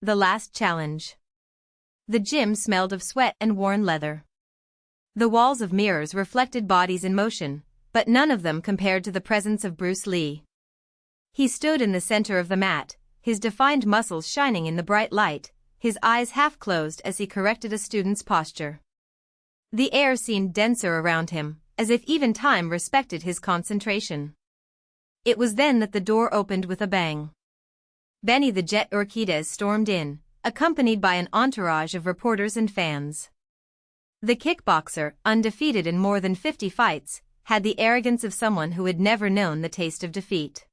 The last challenge. The gym smelled of sweat and worn leather. The walls of mirrors reflected bodies in motion, but none of them compared to the presence of Bruce Lee. He stood in the center of the mat, his defined muscles shining in the bright light, his eyes half closed as he corrected a student's posture. The air seemed denser around him, as if even time respected his concentration. It was then that the door opened with a bang. Benny the Jet Urquidez stormed in, accompanied by an entourage of reporters and fans. The kickboxer, undefeated in more than 50 fights, had the arrogance of someone who had never known the taste of defeat.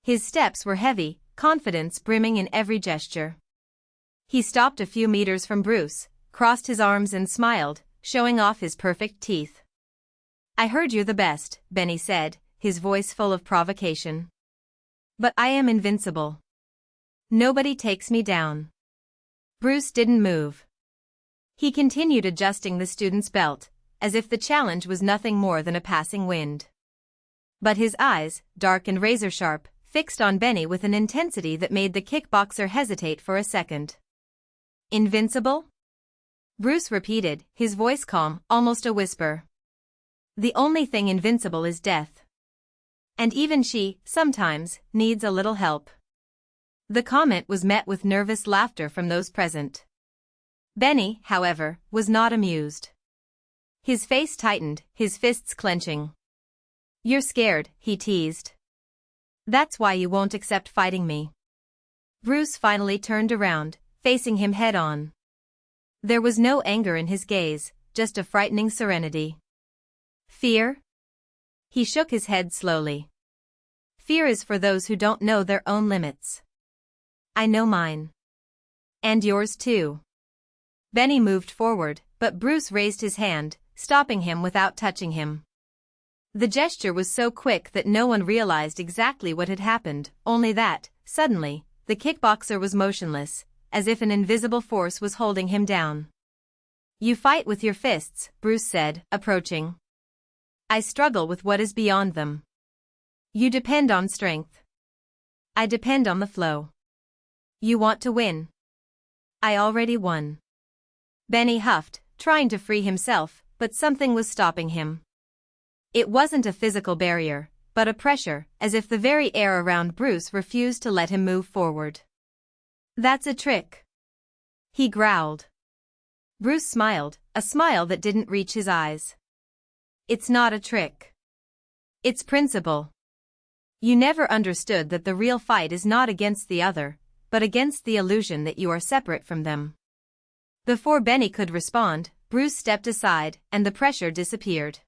His steps were heavy, confidence brimming in every gesture. He stopped a few meters from Bruce, crossed his arms and smiled, showing off his perfect teeth. "I heard you're the best," Benny said, his voice full of provocation. "But I am invincible. Nobody takes me down." Bruce didn't move. He continued adjusting the student's belt, as if the challenge was nothing more than a passing wind. But his eyes, dark and razor-sharp, fixed on Benny with an intensity that made the kickboxer hesitate for a second. "Invincible?" Bruce repeated, his voice calm, almost a whisper. "The only thing invincible is death. And even she, sometimes, needs a little help." The comment was met with nervous laughter from those present. Benny, however, was not amused. His face tightened, his fists clenching. "You're scared," he teased. "That's why you won't accept fighting me." Bruce finally turned around, facing him head-on. There was no anger in his gaze, just a frightening serenity. "Fear?" He shook his head slowly. "Fear is for those who don't know their own limits. I know mine. And yours too." Benny moved forward, but Bruce raised his hand, stopping him without touching him. The gesture was so quick that no one realized exactly what had happened, only that, suddenly, the kickboxer was motionless, as if an invisible force was holding him down. "You fight with your fists," Bruce said, approaching. "I struggle with what is beyond them. You depend on strength. I depend on the flow. You want to win. I already won." Benny huffed, trying to free himself, but something was stopping him. It wasn't a physical barrier, but a pressure, as if the very air around Bruce refused to let him move forward. "That's a trick," he growled. Bruce smiled, a smile that didn't reach his eyes. "It's not a trick. It's principle. You never understood that the real fight is not against the other, but against the illusion that you are separate from them." Before Benny could respond, Bruce stepped aside, and the pressure disappeared.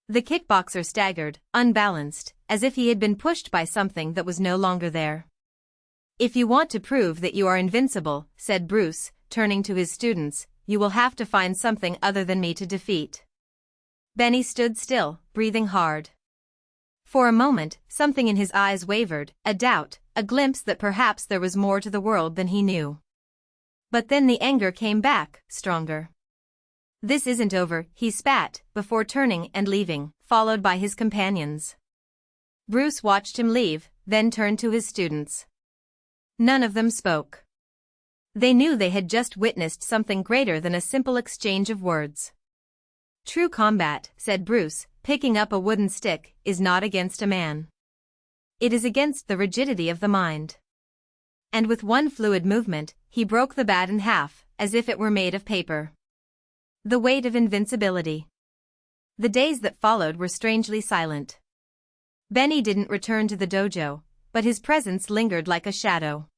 The kickboxer staggered, unbalanced, as if he had been pushed by something that was no longer there. "If you want to prove that you are invincible," said Bruce, turning to his students, "you will have to find something other than me to defeat." Benny stood still, breathing hard. For a moment, something in his eyes wavered, a doubt, a glimpse that perhaps there was more to the world than he knew. But then the anger came back, stronger. "This isn't over," he spat, before turning and leaving, followed by his companions. Bruce watched him leave, then turned to his students. None of them spoke. They knew they had just witnessed something greater than a simple exchange of words. "True combat," said Bruce, picking up a wooden stick, "is not against a man. It is against the rigidity of the mind." And with one fluid movement, he broke the bat in half, as if it were made of paper. The weight of invincibility. The days that followed were strangely silent. Benny didn't return to the dojo, but his presence lingered like a shadow.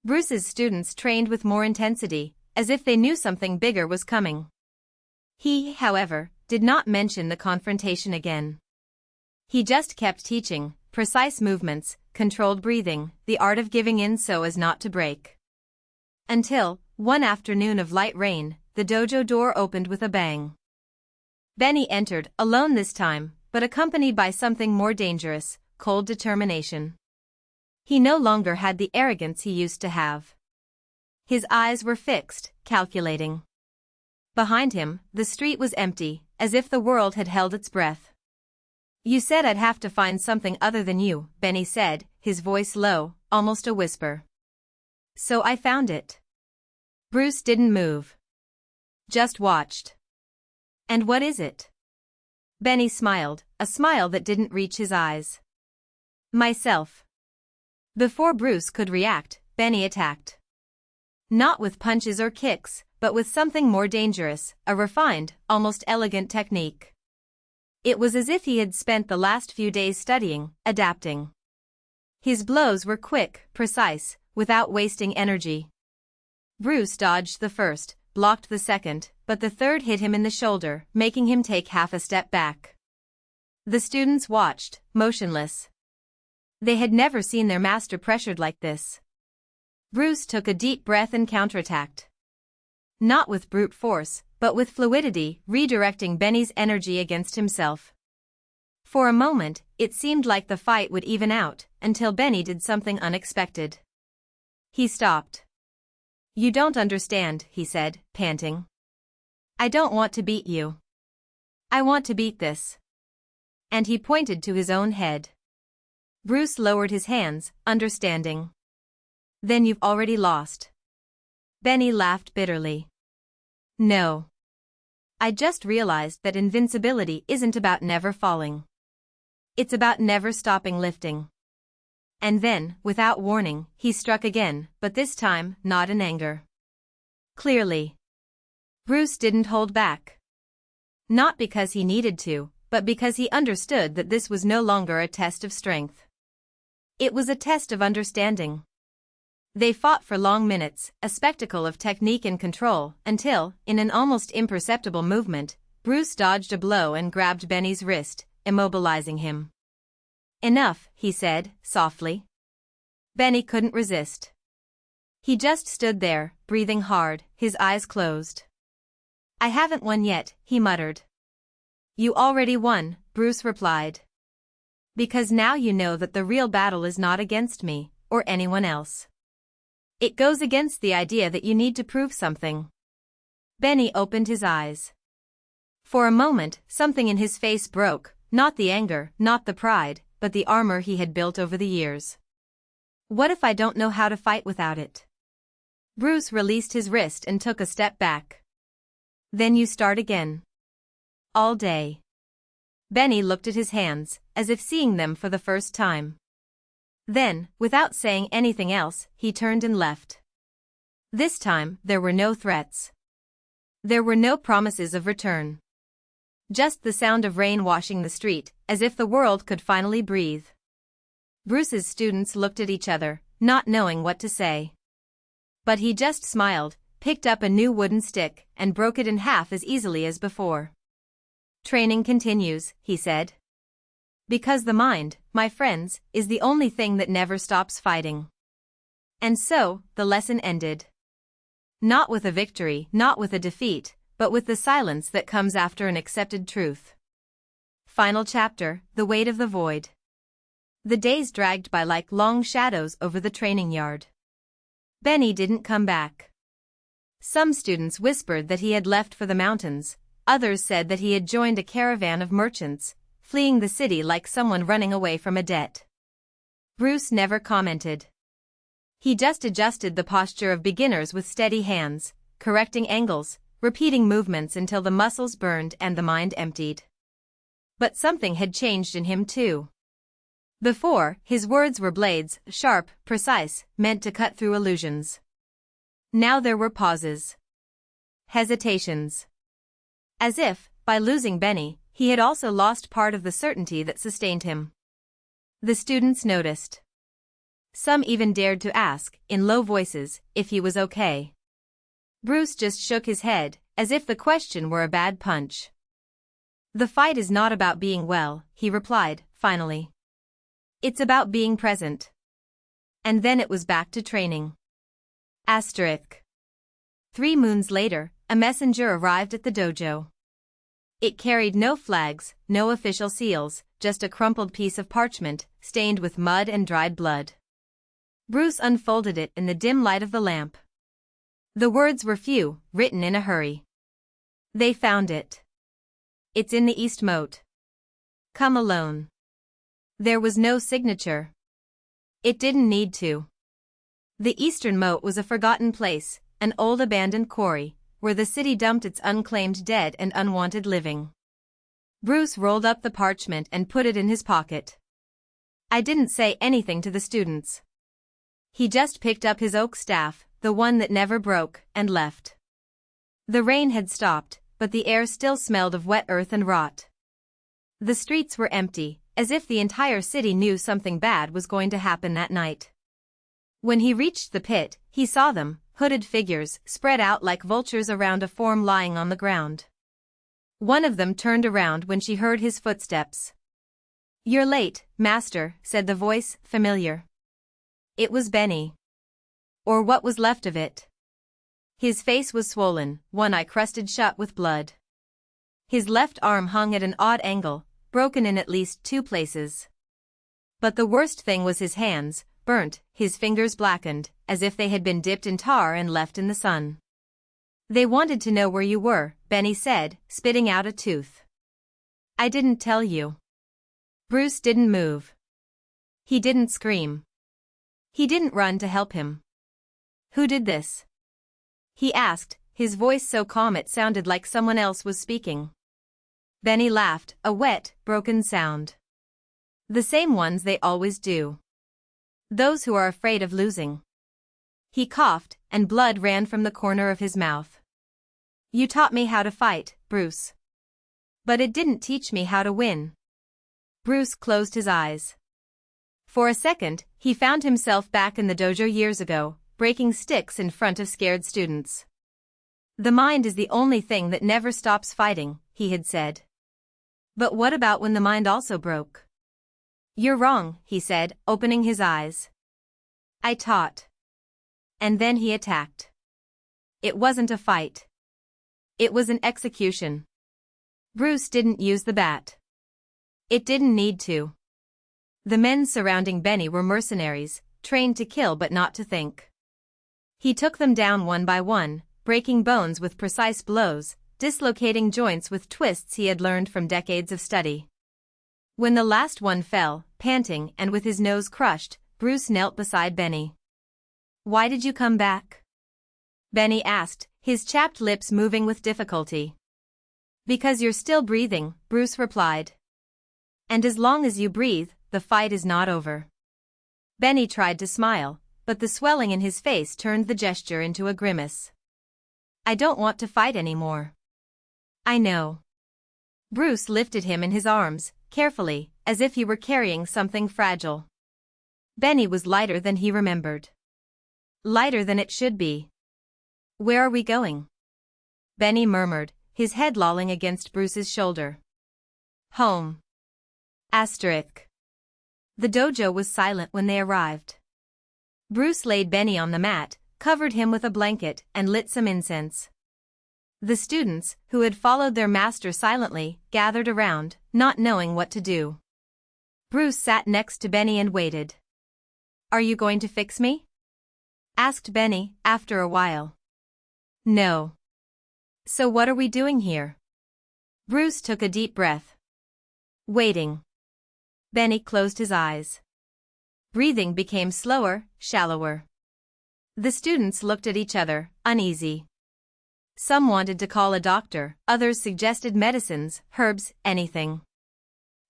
Bruce's students trained with more intensity, as if they knew something bigger was coming. He, however, did not mention the confrontation again. He just kept teaching, precise movements, controlled breathing, the art of giving in so as not to break. Until, one afternoon of light rain, the dojo door opened with a bang. Benny entered, alone this time, but accompanied by something more dangerous, cold determination. He no longer had the arrogance he used to have. His eyes were fixed, calculating. Behind him, the street was empty, as if the world had held its breath. "You said I'd have to find something other than you," Benny said, his voice low, almost a whisper. So I found it. Bruce didn't move. Just watched. And what is it? Benny smiled, a smile that didn't reach his eyes. Myself. Before Bruce could react, Benny attacked. Not with punches or kicks, but with something more dangerous, a refined, almost elegant technique. It was as if he had spent the last few days studying, adapting. His blows were quick, precise, without wasting energy. Bruce dodged the first, blocked the second, but the third hit him in the shoulder, making him take half a step back. The students watched, motionless. They had never seen their master pressured like this. Bruce took a deep breath and counterattacked. Not with brute force, but with fluidity, redirecting Benny's energy against himself. For a moment, it seemed like the fight would even out, until Benny did something unexpected. He stopped. You don't understand, he said, panting. I don't want to beat you. I want to beat this. And he pointed to his own head. Bruce lowered his hands, understanding. Then you've already lost. Benny laughed bitterly. No. I just realized that invincibility isn't about never falling. It's about never stopping lifting. And then, without warning, he struck again, but this time, not in anger. Clearly. Bruce didn't hold back. Not because he needed to, but because he understood that this was no longer a test of strength. It was a test of understanding. They fought for long minutes, a spectacle of technique and control, until, in an almost imperceptible movement, Bruce dodged a blow and grabbed Benny's wrist, immobilizing him. Enough, he said, softly. Benny couldn't resist. He just stood there, breathing hard, his eyes closed. I haven't won yet, he muttered. You already won, Bruce replied. Because now you know that the real battle is not against me, or anyone else. It goes against the idea that you need to prove something. Benny opened his eyes. For a moment, something in his face broke, not the anger, not the pride, but the armor he had built over the years. What if I don't know how to fight without it? Bruce released his wrist and took a step back. Then you start again. All day. Benny looked at his hands, as if seeing them for the first time. Then, without saying anything else, he turned and left. This time, there were no threats. There were no promises of return. Just the sound of rain washing the street, as if the world could finally breathe. Bruce's students looked at each other, not knowing what to say. But he just smiled, picked up a new wooden stick, and broke it in half as easily as before. Training continues, he said. Because the mind, my friends, is the only thing that never stops fighting. And so, the lesson ended. Not with a victory, not with a defeat, but with the silence that comes after an accepted truth. Final chapter, The Weight of the Void. The days dragged by like long shadows over the training yard. Benny didn't come back. Some students whispered that he had left for the mountains, others said that he had joined a caravan of merchants, fleeing the city like someone running away from a debt. Bruce never commented. He just adjusted the posture of beginners with steady hands, correcting angles, repeating movements until the muscles burned and the mind emptied. But something had changed in him too. Before, his words were blades, sharp, precise, meant to cut through illusions. Now there were pauses. Hesitations. As if, by losing Benny, he had also lost part of the certainty that sustained him. The students noticed. Some even dared to ask, in low voices, if he was okay. Bruce just shook his head, as if the question were a bad punch. The fight is not about being well, he replied, finally. It's about being present. And then it was back to training. Asterisk. 3 moons later, a messenger arrived at the dojo. It carried no flags, no official seals, just a crumpled piece of parchment, stained with mud and dried blood. Bruce unfolded it in the dim light of the lamp. The words were few, written in a hurry. They found it. It's in the east moat. Come alone. There was no signature. It didn't need to. The eastern moat was a forgotten place, an old abandoned quarry, where the city dumped its unclaimed dead and unwanted living. Bruce rolled up the parchment and put it in his pocket. I didn't say anything to the students. He just picked up his oak staff, the one that never broke, and left. The rain had stopped, but the air still smelled of wet earth and rot. The streets were empty, as if the entire city knew something bad was going to happen that night. When he reached the pit, he saw them, hooded figures, spread out like vultures around a form lying on the ground. One of them turned around when she heard his footsteps. "You're late, master," said the voice, familiar. It was Benny. Or what was left of it. His face was swollen, one eye crusted shut with blood. His left arm hung at an odd angle, broken in at least 2 places. But the worst thing was his hands, burnt, his fingers blackened, as if they had been dipped in tar and left in the sun. "They wanted to know where you were," Benny said, spitting out a tooth. "I didn't tell you." Bruce didn't move. He didn't scream. He didn't run to help him. "Who did this?" he asked, his voice so calm it sounded like someone else was speaking. Benny laughed, a wet, broken sound. "The same ones they always do. Those who are afraid of losing." He coughed, and blood ran from the corner of his mouth. "You taught me how to fight, Bruce. But it didn't teach me how to win." Bruce closed his eyes. For a second, he found himself back in the dojo years ago, breaking sticks in front of scared students. "The mind is the only thing that never stops fighting," he had said. "But what about when the mind also broke?" "You're wrong," he said, opening his eyes. "I taught." And then he attacked. It wasn't a fight. It was an execution. Bruce didn't use the bat. It didn't need to. The men surrounding Benny were mercenaries, trained to kill but not to think. He took them down one by one, breaking bones with precise blows, dislocating joints with twists he had learned from decades of study. When the last one fell, panting and with his nose crushed, Bruce knelt beside Benny. "Why did you come back?" Benny asked, his chapped lips moving with difficulty. "Because you're still breathing," Bruce replied. "And as long as you breathe, the fight is not over." Benny tried to smile, but the swelling in his face turned the gesture into a grimace. "I don't want to fight anymore." "I know." Bruce lifted him in his arms, carefully, as if he were carrying something fragile. Benny was lighter than he remembered. Lighter than it should be. "Where are we going?" Benny murmured, his head lolling against Bruce's shoulder. "Home." Asterisk. The dojo was silent when they arrived. Bruce laid Benny on the mat, covered him with a blanket, and lit some incense. The students, who had followed their master silently, gathered around, not knowing what to do. Bruce sat next to Benny and waited. "Are you going to fix me?" asked Benny, after a while. "No." "So what are we doing here?" Bruce took a deep breath. "Waiting." Benny closed his eyes. Breathing became slower, shallower. The students looked at each other, uneasy. Some wanted to call a doctor, others suggested medicines, herbs, anything.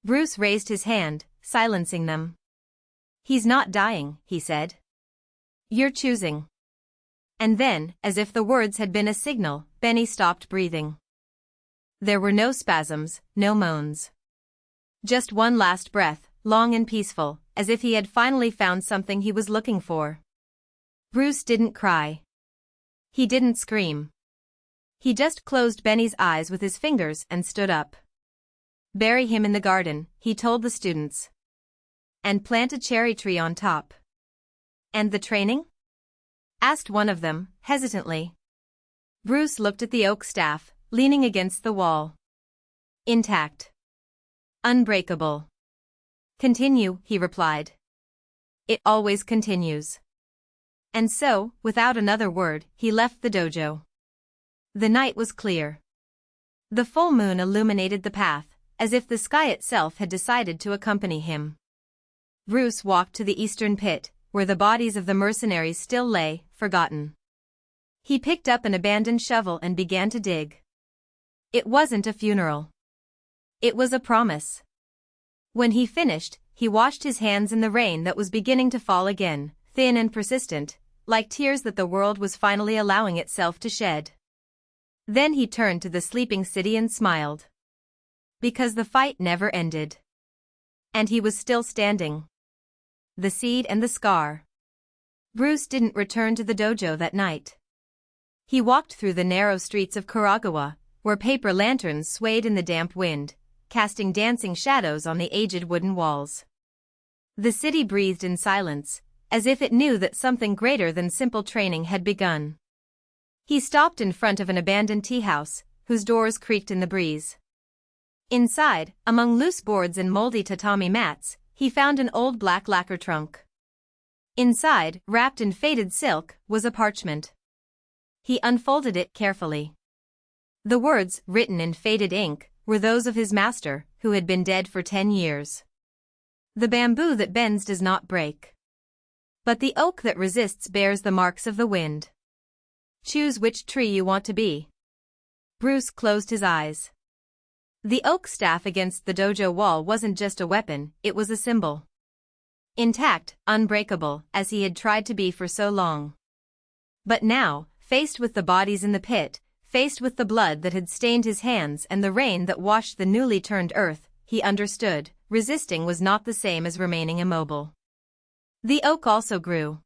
Bruce raised his hand, silencing them. "He's not dying," he said. "You're choosing." And then, as if the words had been a signal, Benny stopped breathing. There were no spasms, no moans. Just one last breath, long and peaceful, as if he had finally found something he was looking for. Bruce didn't cry. He didn't scream. He just closed Benny's eyes with his fingers and stood up. "Bury him in the garden," he told the students. "And plant a cherry tree on top." "And the training?" asked one of them, hesitantly. Bruce looked at the oak staff, leaning against the wall. "Intact. Unbreakable." "Continue," he replied. "It always continues." And so, without another word, he left the dojo. The night was clear. The full moon illuminated the path, as if the sky itself had decided to accompany him. Bruce walked to the eastern pit, where the bodies of the mercenaries still lay, forgotten. He picked up an abandoned shovel and began to dig. It wasn't a funeral. It was a promise. When he finished, he washed his hands in the rain that was beginning to fall again, thin and persistent, like tears that the world was finally allowing itself to shed. Then he turned to the sleeping city and smiled. Because the fight never ended. And he was still standing. The seed and the scar. Bruce didn't return to the dojo that night. He walked through the narrow streets of Karagawa, where paper lanterns swayed in the damp wind, casting dancing shadows on the aged wooden walls. The city breathed in silence, as if it knew that something greater than simple training had begun. He stopped in front of an abandoned tea house, whose doors creaked in the breeze. Inside, among loose boards and moldy tatami mats, he found an old black lacquer trunk. Inside, wrapped in faded silk, was a parchment. He unfolded it carefully. The words, written in faded ink, were those of his master, who had been dead for 10 years. The bamboo that bends does not break. But the oak that resists bears the marks of the wind. Choose which tree you want to be. Bruce closed his eyes. The oak staff against the dojo wall wasn't just a weapon, it was a symbol. Intact, unbreakable, as he had tried to be for so long. But now, faced with the bodies in the pit, faced with the blood that had stained his hands and the rain that washed the newly turned earth, he understood, resisting was not the same as remaining immobile. The oak also grew.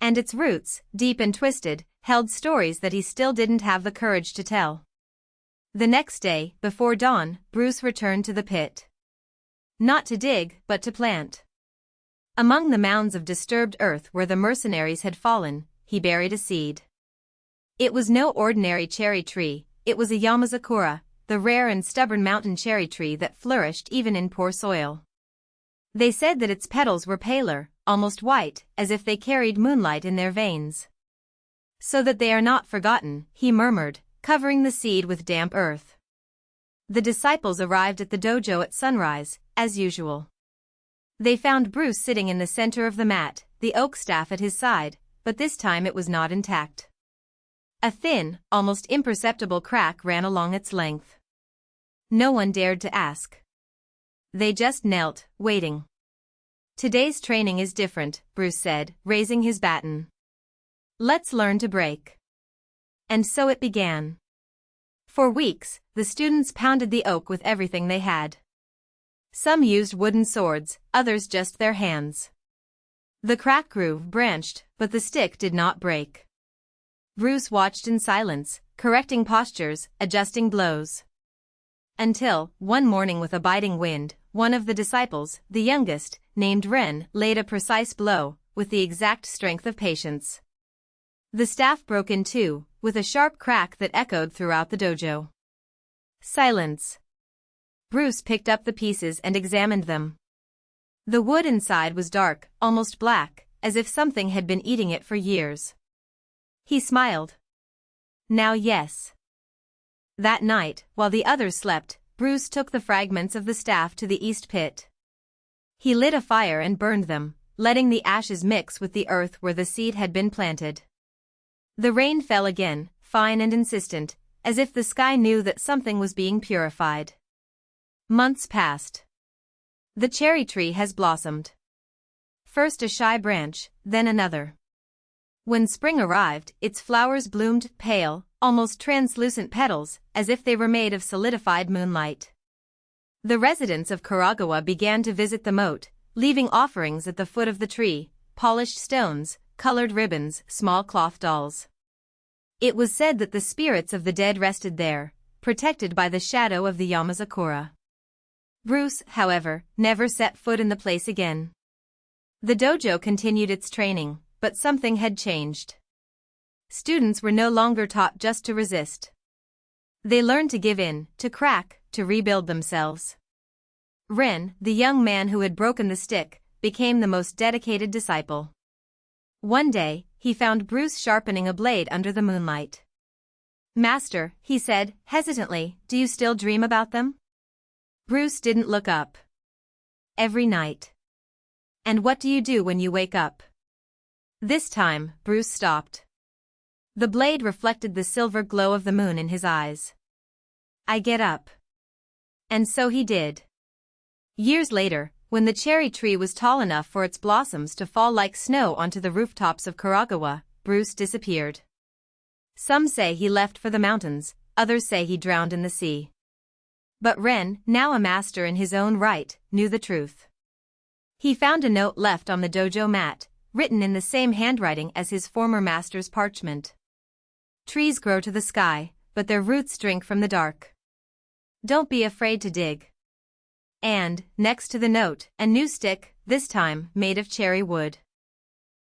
And its roots, deep and twisted, held stories that he still didn't have the courage to tell. The next day, before dawn, Bruce returned to the pit. Not to dig, but to plant. Among the mounds of disturbed earth where the mercenaries had fallen, he buried a seed. It was no ordinary cherry tree, it was a Yamazakura, the rare and stubborn mountain cherry tree that flourished even in poor soil. They said that its petals were paler, almost white, as if they carried moonlight in their veins. So that they are not forgotten, he murmured, covering the seed with damp earth. The disciples arrived at the dojo at sunrise, as usual. They found Bruce sitting in the center of the mat, the oak staff at his side, but this time it was not intact. A thin, almost imperceptible crack ran along its length. No one dared to ask. They just knelt, waiting. Today's training is different, Bruce said, raising his baton. Let's learn to break. And so it began. For weeks, the students pounded the oak with everything they had. Some used wooden swords, others just their hands. The crack grew, branched, but the stick did not break. Bruce watched in silence, correcting postures, adjusting blows. Until, one morning with a biting wind, one of the disciples, the youngest, named Ren, laid a precise blow, with the exact strength of patience. The staff broke in two, with a sharp crack that echoed throughout the dojo. Silence. Bruce picked up the pieces and examined them. The wood inside was dark, almost black, as if something had been eating it for years. He smiled. Now yes. That night, while the others slept, Bruce took the fragments of the staff to the east pit. He lit a fire and burned them, letting the ashes mix with the earth where the seed had been planted. The rain fell again, fine and insistent, as if the sky knew that something was being purified. Months passed. The cherry tree has blossomed. First a shy branch, then another. When spring arrived, its flowers bloomed, pale, almost translucent petals, as if they were made of solidified moonlight. The residents of Karagawa began to visit the moat, leaving offerings at the foot of the tree, polished stones, colored ribbons, small cloth dolls. It was said that the spirits of the dead rested there, protected by the shadow of the Yamazakura. Bruce, however, never set foot in the place again. The dojo continued its training, but something had changed. Students were no longer taught just to resist. They learned to give in, to crack, to rebuild themselves. Ren, the young man who had broken the stick, became the most dedicated disciple. One day, he found Bruce sharpening a blade under the moonlight. "Master," he said, hesitantly, "do you still dream about them?" Bruce didn't look up. Every night. And what do you do when you wake up? This time, Bruce stopped. The blade reflected the silver glow of the moon in his eyes. I get up. And so he did. Years later, when the cherry tree was tall enough for its blossoms to fall like snow onto the rooftops of Karagawa, Bruce disappeared. Some say he left for the mountains, others say he drowned in the sea. But Ren, now a master in his own right, knew the truth. He found a note left on the dojo mat, written in the same handwriting as his former master's parchment. Trees grow to the sky, but their roots drink from the dark. Don't be afraid to dig. And, next to the note, a new stick, this time made of cherry wood.